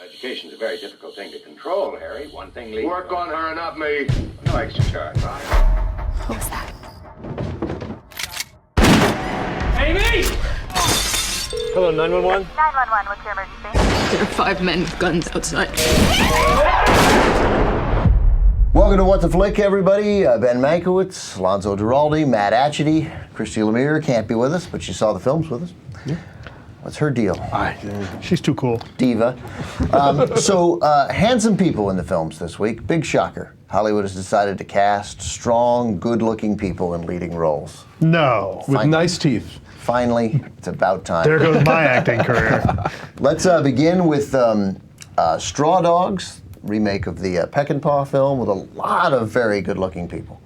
Education's a very difficult thing to control, Harry. One thing leads... Work on her, not me. No extra charge. What was that? Amy! Hello, 911? 911, what's your emergency? There are 5 men with guns outside. Welcome to What the Flick, everybody. Ben Mankiewicz, Alonso Duralde, Matt Atchity, Christy Lemire can't be with us, but she saw the films with us. Yeah. What's her deal? She's too cool. Diva. Handsome people in the films this week. Big shocker. Hollywood has decided to cast strong, good-looking people in leading roles. No. With nice teeth. Finally, it's about time. There goes my acting career. Let's begin with Straw Dogs, remake of the Peckinpah film with a lot of very good-looking people.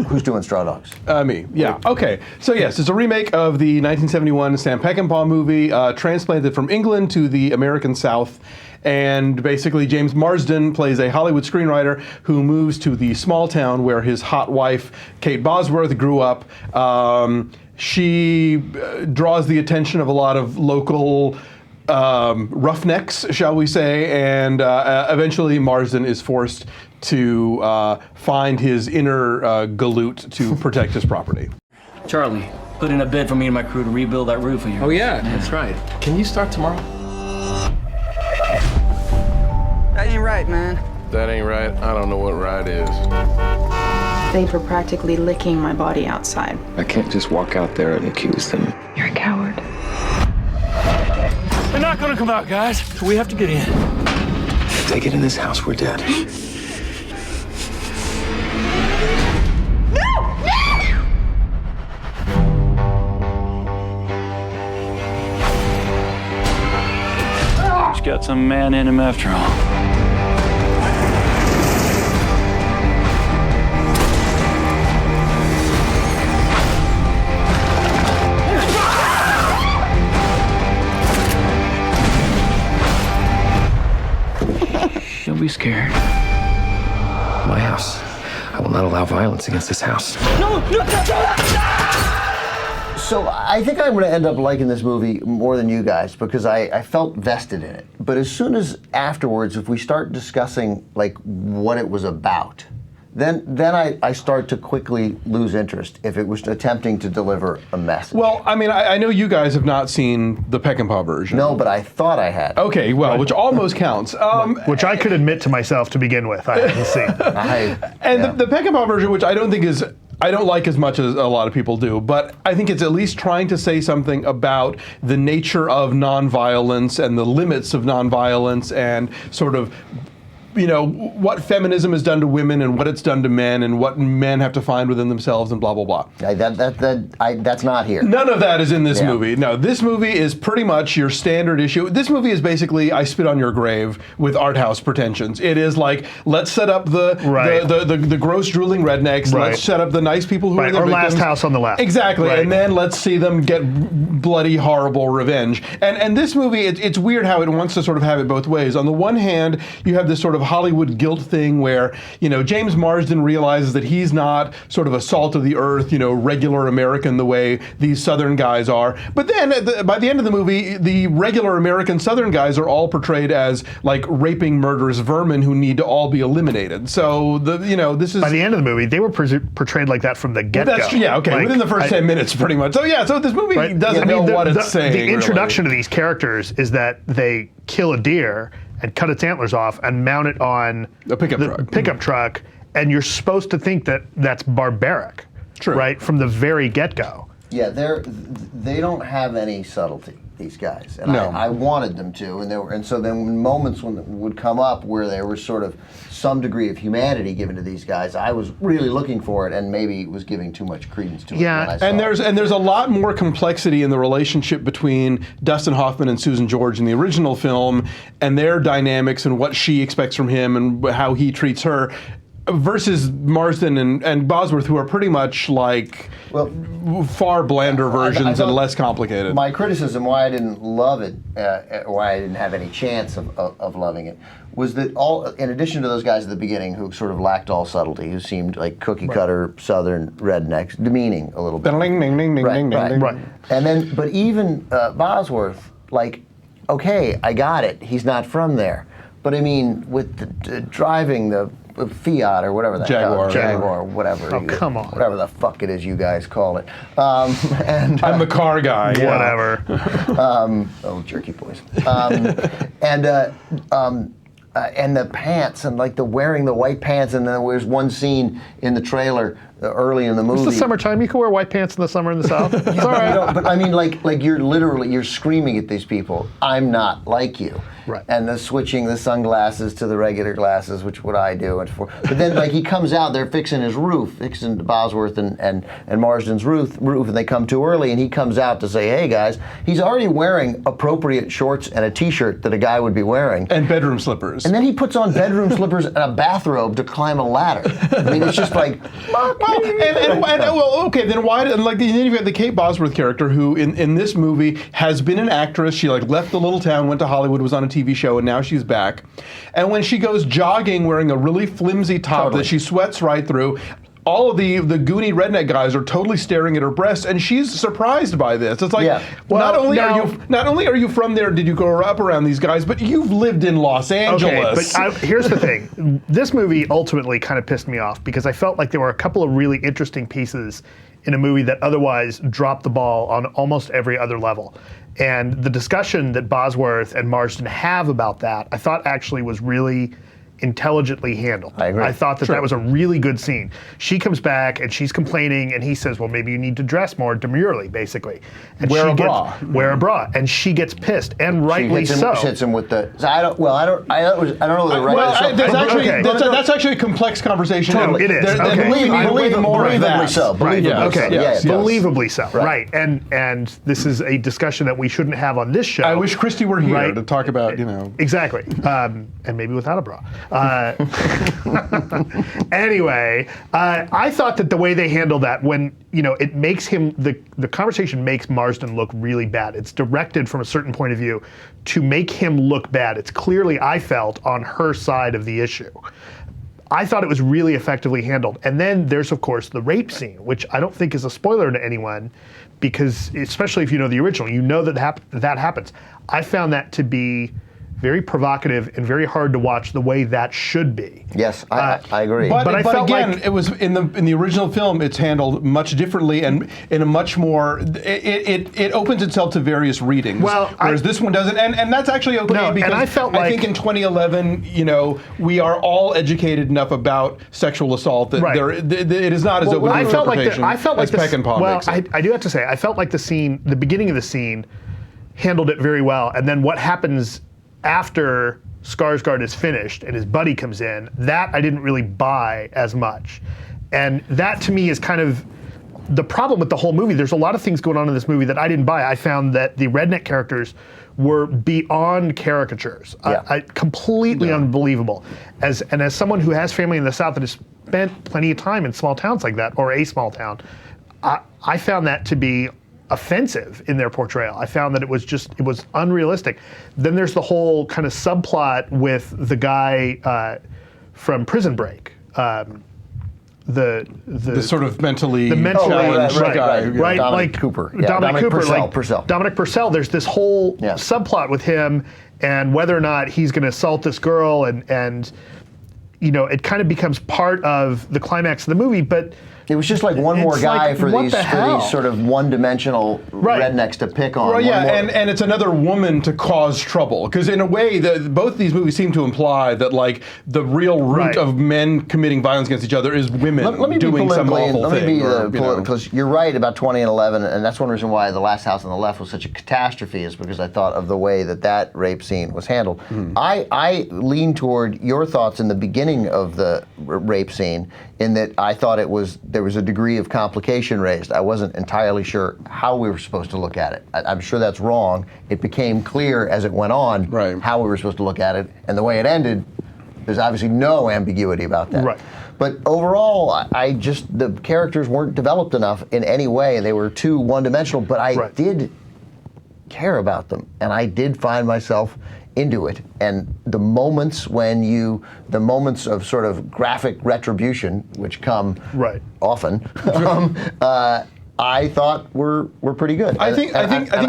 Who's doing Straw Dogs? Me, yeah. Okay, so yes, it's a remake of the 1971 Sam Peckinpah movie, transplanted from England to the American South. And basically, James Marsden plays a Hollywood screenwriter who moves to the small town where his hot wife, Kate Bosworth, grew up. She draws the attention of a lot of local roughnecks, shall we say, and eventually Marsden is forced to find his inner galoot to protect his property. Charlie, put in a bid for me and my crew to rebuild that roof of yours. Oh yeah, that's right. Can you start tomorrow? That ain't right, man. That ain't right. I don't know what right is. They were practically licking my body outside. I can't just walk out there and accuse them. You're a coward. They're not gonna come out, guys. We have to get in. If they get in this house, we're dead. He's got some man in him after all. Don't be scared. My house. I will not allow violence against this house. So I think I'm going to end up liking this movie more than you guys because I felt vested in it. But as soon as afterwards, if we start discussing like what it was about, then I start to quickly lose interest if it was attempting to deliver a message. Well, I mean, I know you guys have not seen the Peckinpah version. No, but I thought I had. Okay, well, which almost counts. Which I could admit to myself to begin with, I hadn't seen. The Peckinpah version, which I don't think is... I don't like as much as a lot of people do, but I think it's at least trying to say something about the nature of nonviolence and the limits of nonviolence and sort of, you know, what feminism has done to women and what it's done to men and what men have to find within themselves and blah, blah, blah. That's not here. None of that is in this movie. No, this movie is pretty much your standard issue. This movie is basically I Spit on Your Grave with art house pretensions. It is like, let's set up the gross drooling rednecks, let's set up the nice people who are the Or victims. Last House on the Left. Exactly, and then let's see them get bloody, horrible revenge. And this movie, it's weird how it wants to sort of have it both ways. On the one hand, you have this sort of Hollywood guilt thing where, you know, James Marsden realizes that he's not sort of a salt of the earth, you know, regular American the way these Southern guys are. But then by the end of the movie, the regular American Southern guys are all portrayed as like raping, murderous vermin who need to all be eliminated. So this is... By the end of the movie, they were portrayed like that from the get-go. Like, within the first 10 minutes pretty much. So this movie doesn't know what it's saying. The introduction really. to these characters is that they kill a deer and cut its antlers off and mount it on a pickup truck, and you're supposed to think that that's barbaric, right, from the very get-go. Yeah, they don't have any subtlety, these guys, and no. I wanted them to, and so then when moments would come up where there was sort of some degree of humanity given to these guys, I was really looking for it, and maybe was giving too much credence to it. Yeah, and there's a lot more complexity in the relationship between Dustin Hoffman and Susan George in the original film, and their dynamics and what she expects from him and how he treats her, versus Marsden and Bosworth, who are pretty much like far blander versions and less complicated. My criticism, why I didn't love it, why I didn't have any chance of loving it, was that in addition to those guys at the beginning who sort of lacked all subtlety, who seemed like cookie cutter Southern rednecks, demeaning a little bit. Right. And then, but even Bosworth, like, okay, I got it. He's not from there. But I mean, with the driving the Fiat or whatever that Jaguar, whatever. Oh, come on. Whatever the fuck it is you guys call it. And I'm the car guy. Yeah. Whatever. Oh, jerky boys. And the pants and like the wearing the white pants, and then there was one scene in the trailer early in the movie. It's the summertime. You can wear white pants in the summer in the South. It's all right. But I mean, like you're screaming at these people. I'm not like you. Right. And the switching the sunglasses to the regular glasses, which what I do. But then like he comes out, they're fixing his roof, fixing Bosworth and Marsden's roof, and they come too early, and he comes out to say, hey guys, he's already wearing appropriate shorts and a t-shirt that a guy would be wearing. And bedroom slippers. And then he puts on bedroom slippers and a bathrobe to climb a ladder. I mean, it's just like, okay, then why? And like, then you've got the Kate Bosworth character, who in this movie has been an actress. She like left the little town, went to Hollywood, was on a TV show, and now she's back. And when she goes jogging wearing a really flimsy top that she sweats right through, all of the goony redneck guys are totally staring at her breasts, and she's surprised by this. It's like, not only are you from there, did you grow up around these guys, but you've lived in Los Angeles. Okay, but here's the thing. This movie ultimately kind of pissed me off because I felt like there were a couple of really interesting pieces in a movie that otherwise dropped the ball on almost every other level. And the discussion that Bosworth and Marsden have about that, I thought actually was really intelligently handled. I agree. I thought that was a really good scene. She comes back and she's complaining, and he says, well, maybe you need to dress more demurely, basically. And wear a bra. Wear a bra. And she gets pissed, and rightly so. She hits him with the. I don't know the right. That's actually a complex conversation. Totally, it is. Believably so. Believably so. Right. And this is a discussion that we shouldn't have on this show. I wish Christy were here to talk about, Exactly. And maybe without a bra. Anyway, I thought that the way they handled that, when it makes him the conversation makes Marsden look really bad. It's directed from a certain point of view to make him look bad. It's clearly, I felt, on her side of the issue. I thought it was really effectively handled. And then there's, of course, the rape scene, which I don't think is a spoiler to anyone, because especially if you know the original, you know that happens. I found that to be very provocative and very hard to watch the way that should be. Yes, I agree. But I felt again, like it was in the original film. It's handled much differently and in a much more. It opens itself to various readings. Well, whereas this one doesn't, and that's actually okay because I think in 2011, we are all educated enough about sexual assault that it is not as open to interpretation as Peck and Paul makes it. I do have to say, I felt like the beginning of the scene, handled it very well, and then what happens after Skarsgård is finished and his buddy comes in, that I didn't really buy as much. And that to me is kind of the problem with the whole movie. There's a lot of things going on in this movie that I didn't buy. I found that the redneck characters were beyond caricatures. Completely unbelievable. As someone who has family in the South that has spent plenty of time in small towns like that, or a small town, I found that to be offensive in their portrayal. I found that it was unrealistic. Then there's the whole kind of subplot with the guy from Prison Break. The sort of mentally challenged guy, right? Like Cooper. Dominic Cooper, Purcell. Dominic Purcell. There's this whole subplot with him and whether or not he's going to assault this girl, and it kind of becomes part of the climax of the movie, but. It was just like one more guy for these sort of one-dimensional rednecks to pick on. Well, and it's another woman to cause trouble. Because in a way, both these movies seem to imply that like the real root of men committing violence against each other is women doing some awful thing. Because you're right about 20 and 11, and that's one reason why The Last House on the Left was such a catastrophe, is because I thought of the way that rape scene was handled. I lean toward your thoughts in the beginning of the rape scene, in that I thought there was a degree of complication raised. I wasn't entirely sure how we were supposed to look at it. I'm sure that's wrong. It became clear as it went on how we were supposed to look at it, and the way it ended, there's obviously no ambiguity about that. Right. But overall, the characters weren't developed enough in any way. They were too one-dimensional, but I did care about them, and I did find myself into it. And the moments of sort of graphic retribution, which come often, I thought were pretty good. I think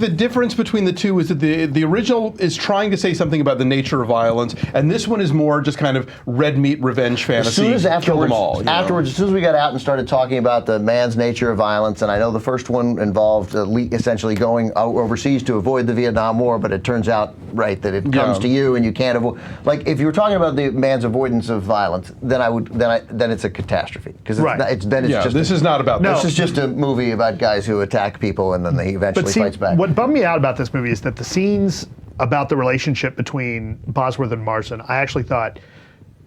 the difference between the two is that the original is trying to say something about the nature of violence, and this one is more just kind of red meat revenge fantasy. As soon as kill them all. Afterwards, as soon as we got out and started talking about the man's nature of violence, and I know the first one involved essentially going overseas to avoid the Vietnam War, but it turns out that it comes to you and you can't avoid. Like if you were talking about the man's avoidance of violence, then it's a catastrophe because this is not about this is just a movie about guys who attack people and then he eventually fights back. What bummed me out about this movie is that the scenes about the relationship between Bosworth and Marsden, I actually thought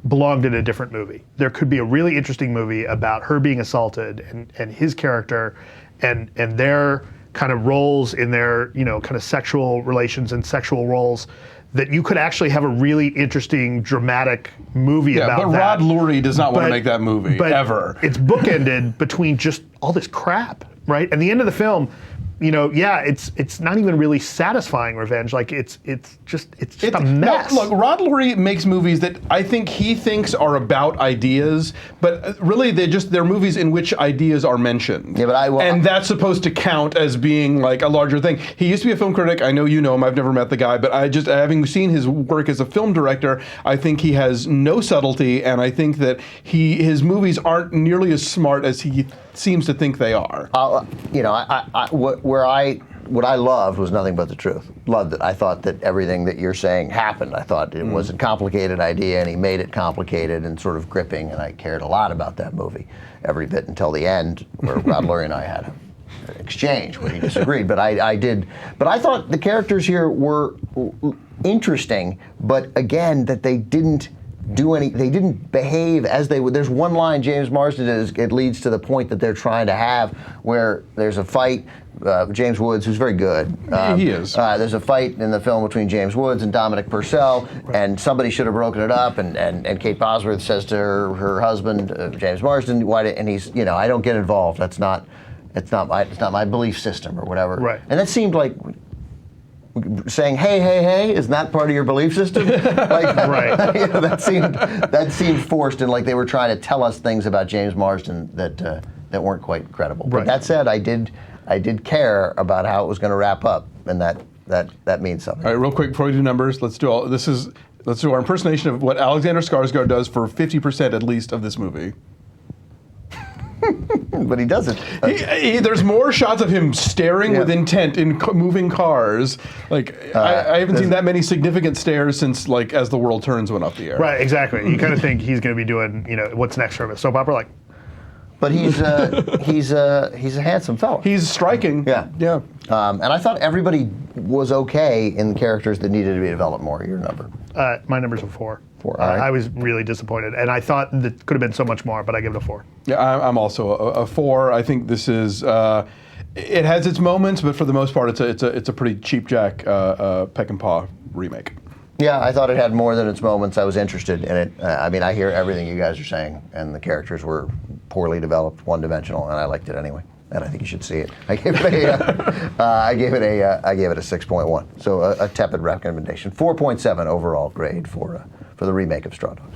belonged in a different movie. There could be a really interesting movie about her being assaulted and his character and their kind of roles in their, kind of sexual relations and sexual roles that you could actually have a really interesting, dramatic movie about that. But Rod Lurie does not want to make that movie, ever. It's bookended between just all this crap, right? And the end of the film, it's not even really satisfying revenge. Like it's just a mess. Look, Rod Lurie makes movies that I think he thinks are about ideas, but really they're movies in which ideas are mentioned. Yeah, but and that's supposed to count as being like a larger thing. He used to be a film critic. I know you know him. I've never met the guy, but having seen his work as a film director, I think he has no subtlety, and I think that his movies aren't nearly as smart as he seems to think they are. What I loved was nothing but the truth. Loved it. I thought that everything that you're saying happened. I thought it was a complicated idea, and he made it complicated and sort of gripping, and I cared a lot about that movie, every bit until the end, where Rod Lurie and I had an exchange where he disagreed. But I did. But I thought the characters here were interesting, but again, that they didn't they didn't behave as they would. There's one line James Marsden it leads to the point that they're trying to have where there's a fight, James Woods, who's very good. He is. There's a fight in the film between James Woods and Dominic Purcell, and somebody should have broken it up, and Kate Bosworth says to her husband, James Marsden, and he's, I don't get involved. It's not my belief system or whatever. Right. And that seemed like saying hey is not part of your belief system. Right. That seemed forced, and like they were trying to tell us things about James Marsden that weren't quite credible. But that said, I did care about how it was going to wrap up, and that means something. All right, real quick before we do numbers, let's do our impersonation of what Alexander Skarsgård does for 50% at least of this movie. But he doesn't. There's more shots of him staring with intent in moving cars. I haven't seen that many significant stares since As the World Turns went off the air. Right, exactly. You kind of think he's going to be doing, what's next for him, a soap opera, But he's a handsome fellow. He's striking. Yeah. And I thought everybody was okay in the characters that needed to be developed more. Your number? My number's a 4. 4. All right. I was really disappointed, and I thought that could have been so much more, but I give it a 4. Yeah, I'm also a 4. I think this is. It has its moments, but for the most part, it's a pretty cheap jack peck and paw remake. Yeah, I thought it had more than its moments. I was interested in it. I hear everything you guys are saying, and the characters were poorly developed, one-dimensional, and I liked it anyway. And I think you should see it. I gave it a 6.1. So a tepid recommendation. 4.7 overall grade for the remake of Straw Dogs.